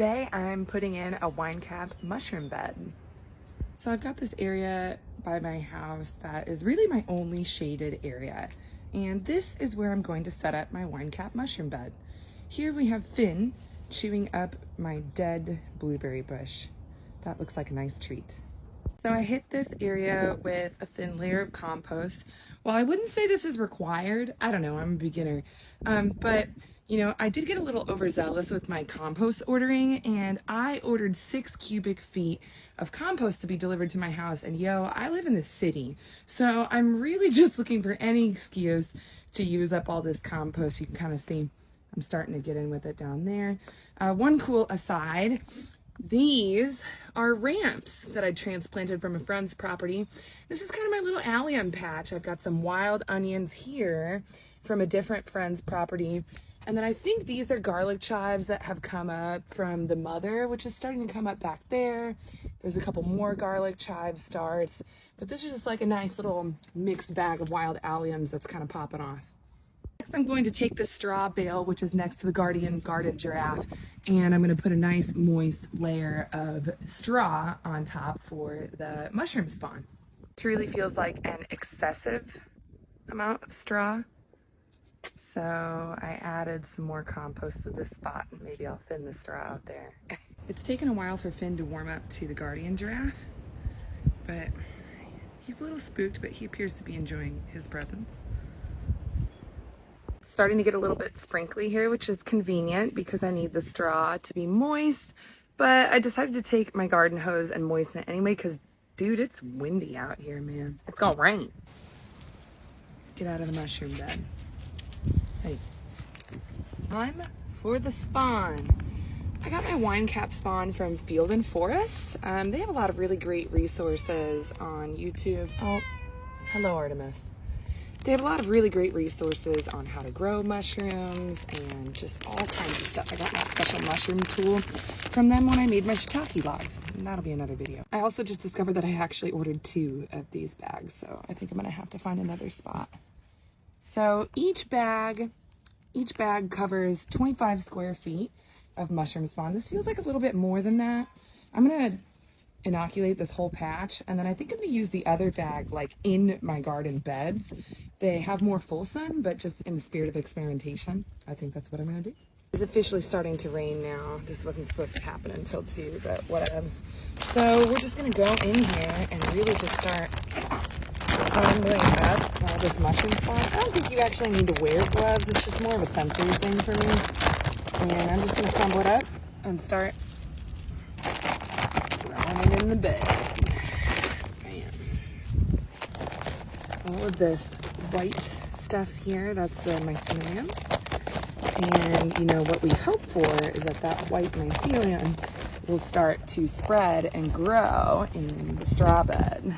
Today I'm putting in a Winecap mushroom bed. So I've got this area by my house that is really my only shaded area. And this is where I'm going to set up my Winecap mushroom bed. Here we have Finn chewing up my dead blueberry bush. That looks like a nice treat. So I hit this area with a thin layer of compost. Well, I wouldn't say this is required. I don't know, I'm a beginner. But you know, I did get a little overzealous with my compost ordering, and I ordered 6 cubic feet of compost to be delivered to my house. And yo, I live in the city, so I'm really just looking for any excuse to use up all this compost. You can kind of see I'm starting to get in with it down there. One cool aside, these are ramps that I transplanted from a friend's property. This is kind of my little allium patch. I've got some wild onions here from a different friend's property. And then I think these are garlic chives that have come up from the mother, which is starting to come up back there. There's a couple more garlic chive starts, but this is just like a nice little mixed bag of wild alliums that's kind of popping off. Next, I'm going to take the straw bale, which is next to the garden giraffe, and I'm going to put a nice moist layer of straw on top for the mushroom spawn. It really feels like an excessive amount of straw. So I added some more compost to this spot, and maybe I'll thin the straw out there. It's taken a while for Finn to warm up to the guardian giraffe, but he's a little spooked, but he appears to be enjoying his presence. It's starting to get a little bit sprinkly here, which is convenient because I need the straw to be moist, but I decided to take my garden hose and moisten it anyway because, dude, it's windy out here, man. It's gonna rain. Get out of the mushroom bed. Hey, time for the spawn. I got my Winecap spawn from Field and Forest. They have a lot of really great resources on YouTube. Oh, hello Artemis. They have a lot of really great resources on how to grow mushrooms and just all kinds of stuff. I got my special mushroom tool from them when I made my shiitake logs, and that'll be another video. I also just discovered that I actually ordered 2 of these bags, so I think I'm gonna have to find another spot. So each bag covers 25 square feet of mushroom spawn. This feels like a little bit more than that. I'm gonna inoculate this whole patch, and then I think I'm gonna use the other bag like in my garden beds. They have more full sun, but just in the spirit of experimentation, I think that's what I'm gonna do. It's officially starting to rain now. This wasn't supposed to happen until 2, but whatevs. So we're just gonna go in here and really just start crumbling up all this mushroom spawn. I don't think you actually need to wear gloves. It's just more of a sensory thing for me. And I'm just gonna crumble it up and start throwing it in the bed. Bam. All of this white stuff here, that's the mycelium. And you know what we hope for is that white mycelium will start to spread and grow in the straw bed.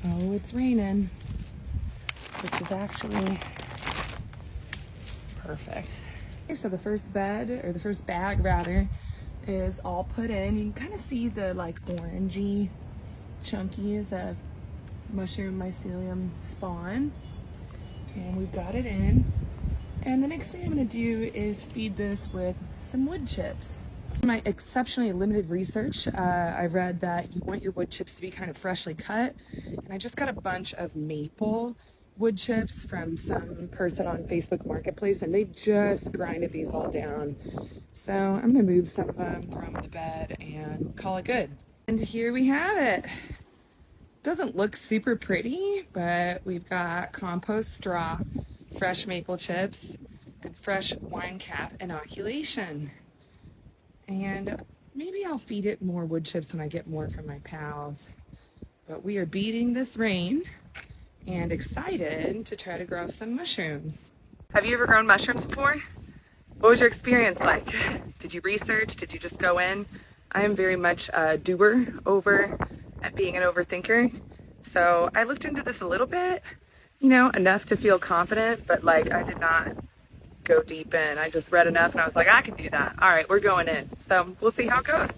Oh, it's raining. This is actually perfect. Okay, so the first bed, or the first bag rather, is all put in. You can kind of see the like orangey chunkies of mushroom mycelium spawn. And we've got it in. And the next thing I'm gonna do is feed this with some wood chips. In my exceptionally limited research, I read that you want your wood chips to be kind of freshly cut, and I just got a bunch of maple wood chips from some person on Facebook Marketplace, and they just grinded these all down. So I'm gonna move some of them, throw them in the bed, and call it good. And here we have it. Doesn't look super pretty, but we've got compost straw, fresh maple chips, and fresh Winecap inoculation. And maybe I'll feed it more wood chips when I get more from my pals. But we are beating this rain and excited to try to grow some mushrooms. Have you ever grown mushrooms before? What was your experience like? Did you research? Did you just go in? I am very much a doer over at being an overthinker. So I looked into this a little bit, you know, enough to feel confident, but like I did not go deep in. I just read enough and I was like, I can do that. All right, we're going in. So we'll see how it goes.